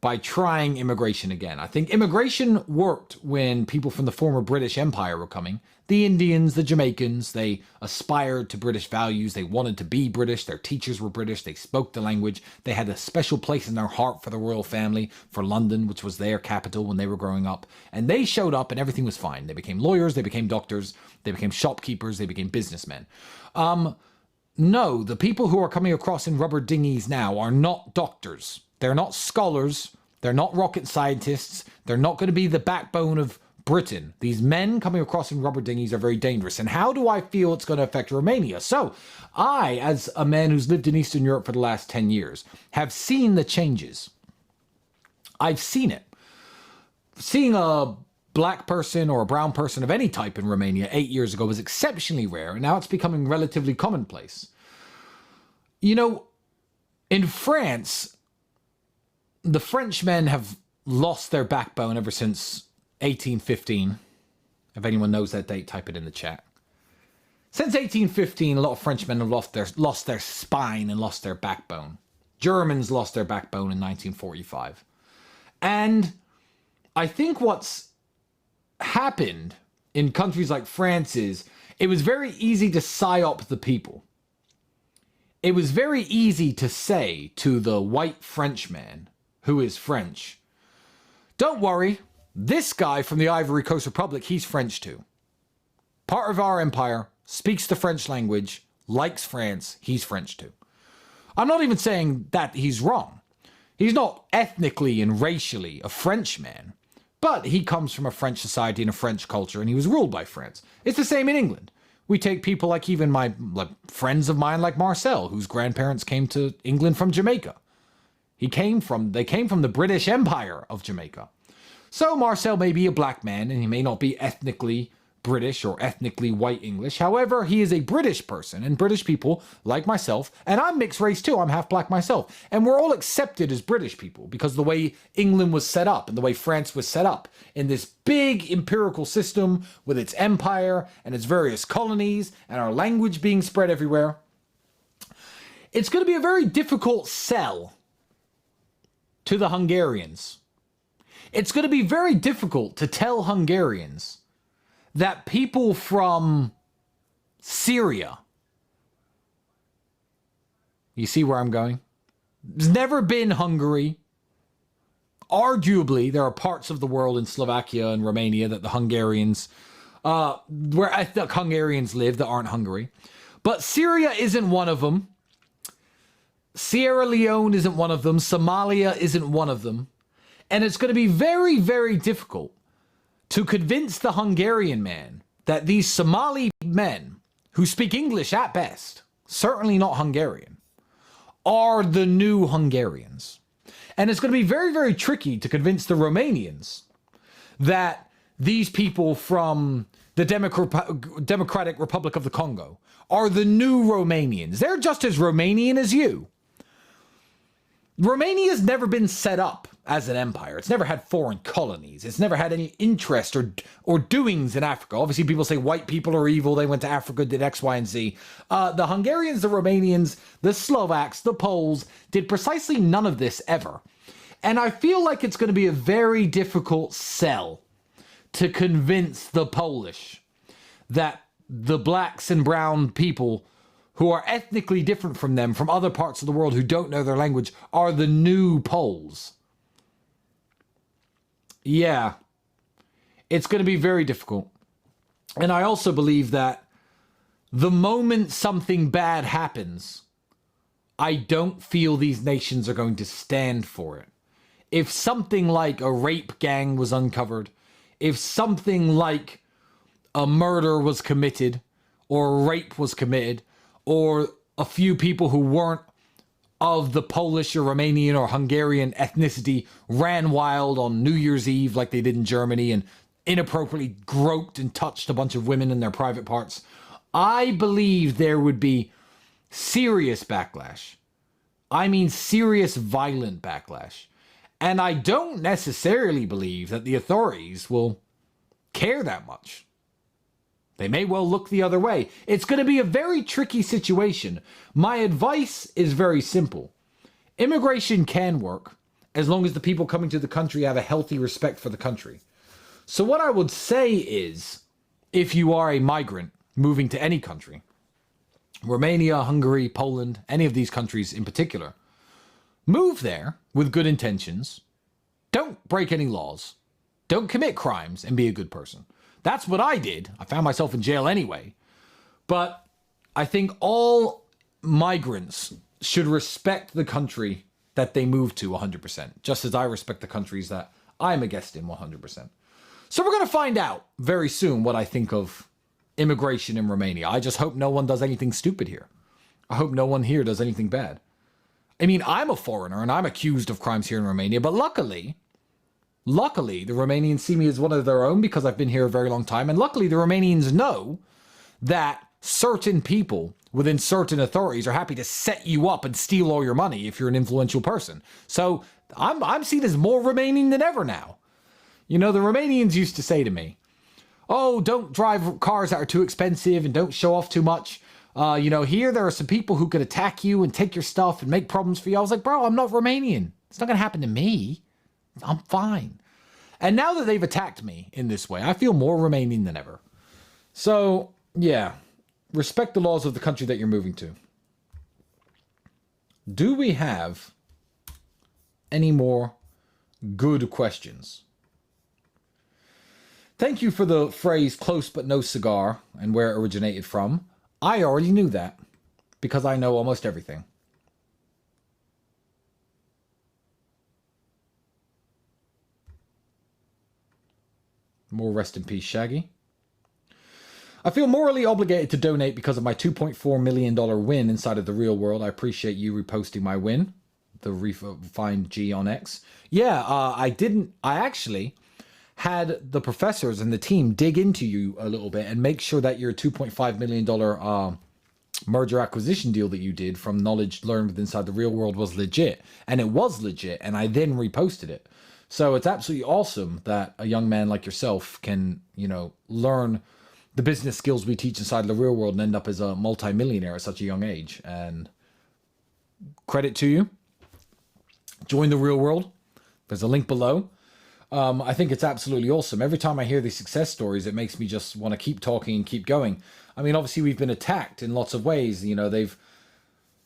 by trying immigration again. I think immigration worked when people from the former British Empire were coming. The Indians, the Jamaicans, they aspired to British values. They wanted to be British. Their teachers were British. They spoke the language. They had a special place in their heart for the royal family, for London, which was their capital when they were growing up. And they showed up and everything was fine. They became lawyers. They became doctors. They became shopkeepers. They became businessmen. No, the people who are coming across in rubber dinghies now are not doctors. They're not scholars. They're not rocket scientists. They're not going to be the backbone of Britain. These men coming across in rubber dinghies are very dangerous. And how do I feel it's going to affect Romania? So I, as a man who's lived in Eastern Europe for the last 10 years, have seen the changes. I've seen it. Seeing a black person or a brown person of any type in Romania 8 years ago was exceptionally rare, and now it's becoming relatively commonplace. You know, in France, the Frenchmen have lost their backbone ever since 1815. If anyone knows that date, type it in the chat. Since 1815, a lot of Frenchmen have lost their spine and lost their backbone. Germans lost their backbone in 1945. And I think what's happened in countries like France is it was very easy to psyop the people. It was very easy to say to the white Frenchman who is French, don't worry, this guy from the Ivory Coast Republic, he's French too. Part of our empire, speaks the French language, likes France, he's French too. I'm not even saying that he's wrong. He's not ethnically and racially a Frenchman, but he comes from a French society and a French culture, and he was ruled by France. It's the same in England. We take people like even my friends of mine like Marcel, whose grandparents came to England from Jamaica. They came from the British Empire of Jamaica. So Marcel may be a black man, and he may not be ethnically British or ethnically white English. However, he is a British person, and British people, like myself, and I'm mixed race too, I'm half black myself, and we're all accepted as British people because of the way England was set up and the way France was set up in this big empirical system with its empire and its various colonies and our language being spread everywhere. It's going to be a very difficult sell to the Hungarians. It's going to be very difficult to tell Hungarians that people from Syria, you see where I'm going? There's never been Hungary. Arguably, there are parts of the world in Slovakia and Romania that the Hungarians, where ethnic Hungarians live that aren't Hungary. But Syria isn't one of them. Sierra Leone isn't one of them. Somalia isn't one of them. And it's going to be very, very difficult to convince the Hungarian man that these Somali men, who speak English at best, certainly not Hungarian, are the new Hungarians. And it's going to be very, very tricky to convince the Romanians that these people from the Democratic Republic of the Congo are the new Romanians. They're just as Romanian as you. Romania's never been set up as an empire. It's never had foreign colonies. It's never had any interest or doings in Africa. Obviously, people say white people are evil. They went to Africa, did X, Y, and Z. The Hungarians, the Romanians, the Slovaks, the Poles did precisely none of this ever. And I feel like it's going to be a very difficult sell to convince the Polish that the blacks and brown people who are ethnically different from them, from other parts of the world who don't know their language, are the new Poles. Yeah, it's going to be very difficult. And I also believe that the moment something bad happens, I don't feel these nations are going to stand for it. If something like a rape gang was uncovered, if something like a murder was committed, or rape was committed, or a few people who weren't of the Polish or Romanian or Hungarian ethnicity ran wild on New Year's Eve like they did in Germany and inappropriately groped and touched a bunch of women in their private parts, I believe there would be serious backlash. I mean serious violent backlash. And I don't necessarily believe that the authorities will care that much. They may well look the other way. It's going to be a very tricky situation. My advice is very simple. Immigration can work as long as the people coming to the country have a healthy respect for the country. So what I would say is, if you are a migrant moving to any country, Romania, Hungary, Poland, any of these countries in particular, move there with good intentions. Don't break any laws. Don't commit crimes and be a good person. That's what I did. I found myself in jail anyway. But I think all migrants should respect the country that they move to 100%, just as I respect the countries that I'm a guest in 100%. So we're going to find out very soon what I think of immigration in Romania. I just hope no one does anything stupid here. I hope no one here does anything bad. I mean, I'm a foreigner and I'm accused of crimes here in Romania, but luckily, the Romanians see me as one of their own because I've been here a very long time. And luckily, the Romanians know that certain people within certain authorities are happy to set you up and steal all your money if you're an influential person. So I'm seen as more Romanian than ever now. You know, the Romanians used to say to me, oh, don't drive cars that are too expensive and don't show off too much. Here there are some people who could attack you and take your stuff and make problems for you. I was like, bro, I'm not Romanian. It's not going to happen to me. I'm fine. And now that they've attacked me in this way, I feel more Romanian than ever. So, yeah, respect the laws of the country that you're moving to. Do we have any more good questions? Thank you for the phrase close but no cigar and where it originated from. I already knew that because I know almost everything. More rest in peace, Shaggy. I feel morally obligated to donate because of my $2.4 million win inside of the real world. I appreciate you reposting my win. The refined G on X. Yeah, I actually had the professors and the team dig into you a little bit and make sure that your $2.5 million merger acquisition deal that you did from knowledge learned with inside the real world was legit. And it was legit, and I then reposted it. So it's absolutely awesome that a young man like yourself can, learn the business skills we teach inside the real world and end up as a multimillionaire at such a young age. And credit to you. Join the real world. There's a link below. I think it's absolutely awesome. Every time I hear these success stories, it makes me just want to keep talking and keep going. I mean, obviously, we've been attacked in lots of ways. They've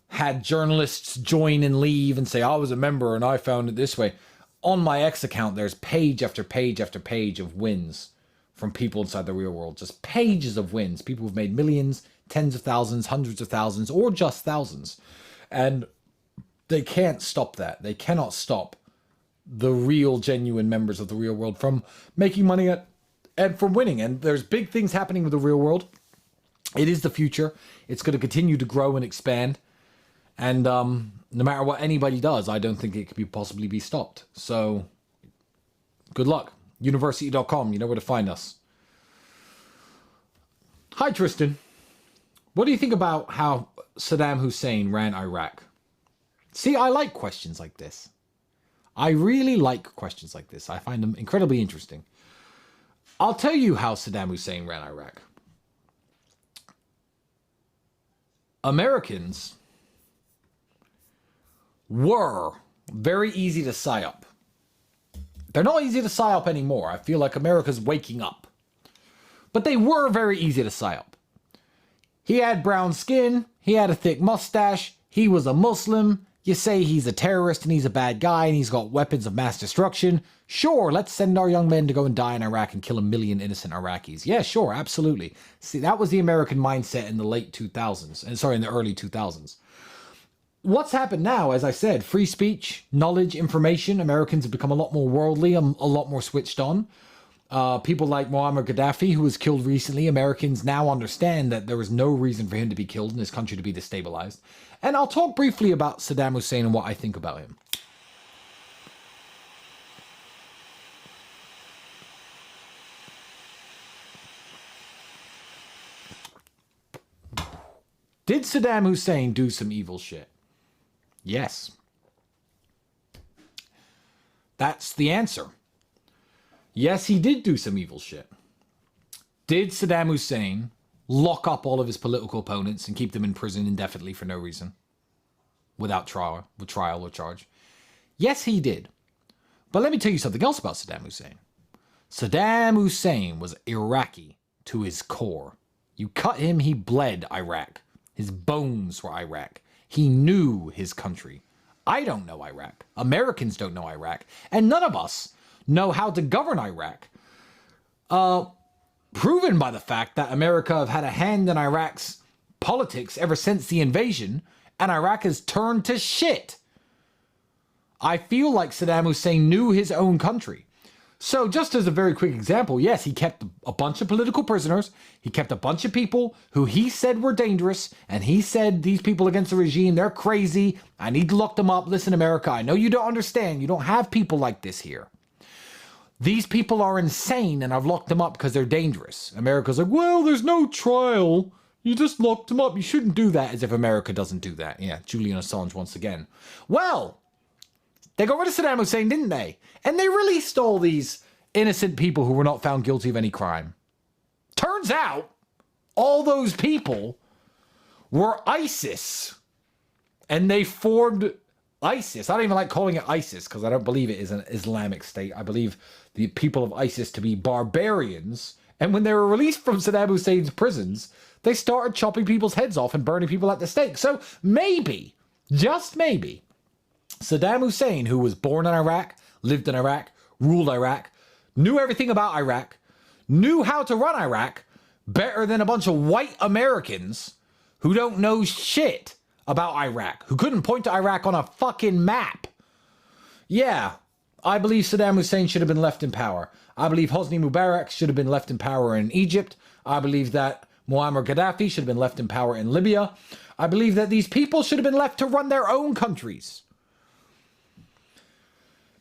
had journalists join and leave and say, I was a member and I found it this way. On my X account, there's page after page after page of wins from people inside the real world. Just pages of wins. People who've made millions, tens of thousands, hundreds of thousands, or just thousands. And they can't stop that. They cannot stop the real, genuine members of the real world from making money and from winning. And there's big things happening with the real world. It is the future. It's going to continue to grow and expand. And no matter what anybody does, I don't think it could possibly be stopped. So, good luck. University.com, you know where to find us. Hi, Tristan. What do you think about how Saddam Hussein ran Iraq? See, I like questions like this. I really like questions like this. I find them incredibly interesting. I'll tell you how Saddam Hussein ran Iraq. Americans were very easy to psyop. They're not easy to psyop anymore. I feel like America's waking up. But they were very easy to psyop. He had brown skin. He had a thick mustache. He was a Muslim. You say he's a terrorist and he's a bad guy and he's got weapons of mass destruction. Sure, let's send our young men to go and die in Iraq and kill 1 million innocent Iraqis. Yeah, sure, absolutely. See, that was the American mindset in the late 2000s. In the early 2000s. What's happened now, as I said, free speech, knowledge, information. Americans have become a lot more worldly, a lot more switched on. People like Muammar Gaddafi, who was killed recently, Americans now understand that there was no reason for him to be killed and his country to be destabilized. And I'll talk briefly about Saddam Hussein and what I think about him. Did Saddam Hussein do some evil shit? Yes. That's the answer. Yes, he did do some evil shit. Did Saddam Hussein lock up all of his political opponents and keep them in prison indefinitely for no reason? Without trial or charge? Yes, he did. But let me tell you something else about Saddam Hussein. Saddam Hussein was Iraqi to his core. You cut him, he bled Iraq. His bones were Iraq. He knew his country. I don't know Iraq. Americans don't know Iraq. And none of us know how to govern Iraq. Proven by the fact that America have had a hand in Iraq's politics ever since the invasion, and Iraq has turned to shit. I feel like Saddam Hussein knew his own country. So just as a very quick example, yes, he kept a bunch of political prisoners. He kept a bunch of people who he said were dangerous. And he said, these people against the regime, they're crazy. I need to lock them up. Listen, America, I know you don't understand. You don't have people like this here. These people are insane and I've locked them up because they're dangerous. America's like, well, there's no trial. You just locked them up. You shouldn't do that, as if America doesn't do that. Yeah, Julian Assange once again. Well, they got rid of Saddam Hussein, didn't they? And they released all these innocent people who were not found guilty of any crime. Turns out, all those people were ISIS. And they formed ISIS. I don't even like calling it ISIS because I don't believe it is an Islamic state. I believe the people of ISIS to be barbarians. And when they were released from Saddam Hussein's prisons, they started chopping people's heads off and burning people at the stake. So maybe, just maybe, Saddam Hussein, who was born in Iraq, lived in Iraq, ruled Iraq, knew everything about Iraq, knew how to run Iraq better than a bunch of white Americans who don't know shit about Iraq, who couldn't point to Iraq on a fucking map. Yeah, I believe Saddam Hussein should have been left in power. I believe Hosni Mubarak should have been left in power in Egypt. I believe that Muammar Gaddafi should have been left in power in Libya. I believe that these people should have been left to run their own countries.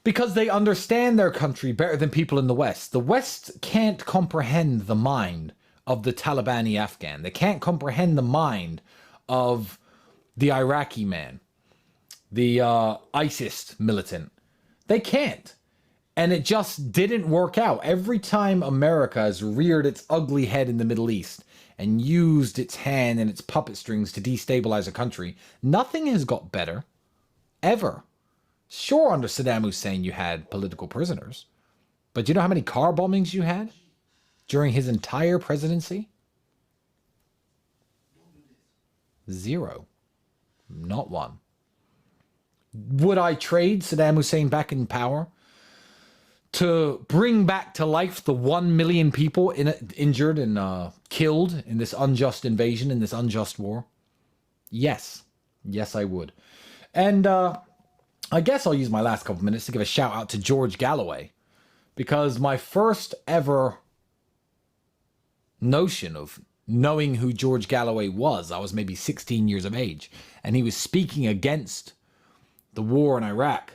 Because they understand their country better than people in the West. The West can't comprehend the mind of the Talibani Afghan. They can't comprehend the mind of the Iraqi man, the ISIS militant. They can't. And it just didn't work out. Every time America has reared its ugly head in the Middle East and used its hand and its puppet strings to destabilize a country, nothing has got better. Ever. Sure, under Saddam Hussein you had political prisoners. But do you know how many car bombings you had during his entire presidency? 0. Not one. Would I trade Saddam Hussein back in power to bring back to life the 1 million people injured and killed in this unjust invasion, in this unjust war? Yes. Yes, I would. And I guess I'll use my last couple minutes to give a shout out to George Galloway, because my first ever notion of knowing who George Galloway was, I was maybe 16 years of age, and he was speaking against the war in Iraq.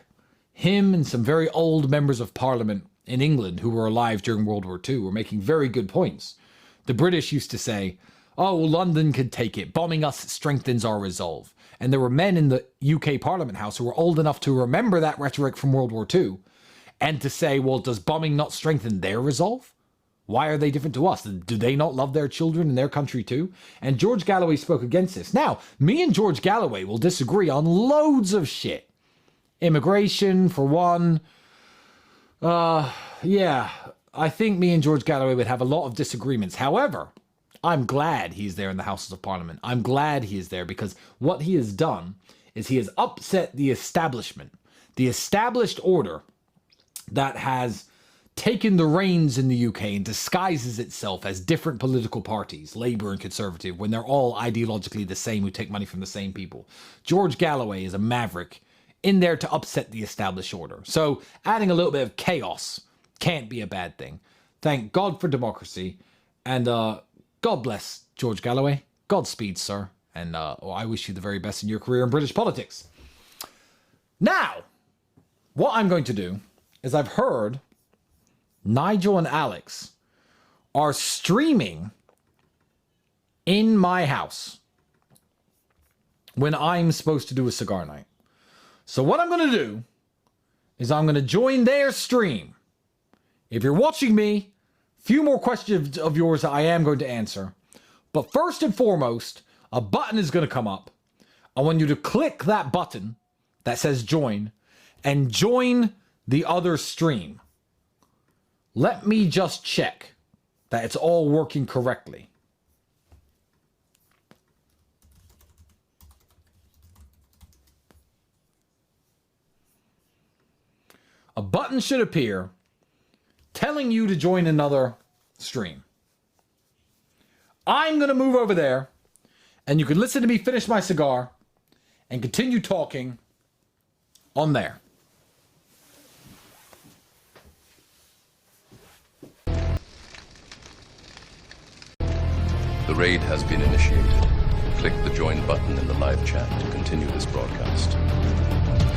Him and some very old members of parliament in England who were alive during World War II were making very good points. The British used to say, oh, London could take it. Bombing us strengthens our resolve. And there were men in the UK Parliament House who were old enough to remember that rhetoric from World War II and to say, well, does bombing not strengthen their resolve? Why are they different to us? Do they not love their children and their country too? And George Galloway spoke against this. Now, me and George Galloway will disagree on loads of shit. Immigration, for one. Yeah, I think me and George Galloway would have a lot of disagreements. However, I'm glad he's there in the Houses of Parliament. I'm glad he is there because what he has done is he has upset the establishment, the established order that has taken the reins in the UK and disguises itself as different political parties, Labour and Conservative, when they're all ideologically the same, who take money from the same people. George Galloway is a maverick in there to upset the established order. So adding a little bit of chaos can't be a bad thing. Thank God for democracy. And God bless George Galloway. Godspeed, sir. And I wish you the very best in your career in British politics. Now, what I'm going to do is I've heard Nigel and Alex are streaming in my house when I'm supposed to do a cigar night. So what I'm going to do is I'm going to join their stream. If you're watching me, a few more questions of yours I am going to answer. But first and foremost, a button is going to come up. I want you to click that button that says join and join the other stream. Let me just check that it's all working correctly. A button should appear telling you to join another stream. I'm going to move over there and you can listen to me finish my cigar and continue talking on there. The raid has been initiated. Click the join button in the live chat to continue this broadcast.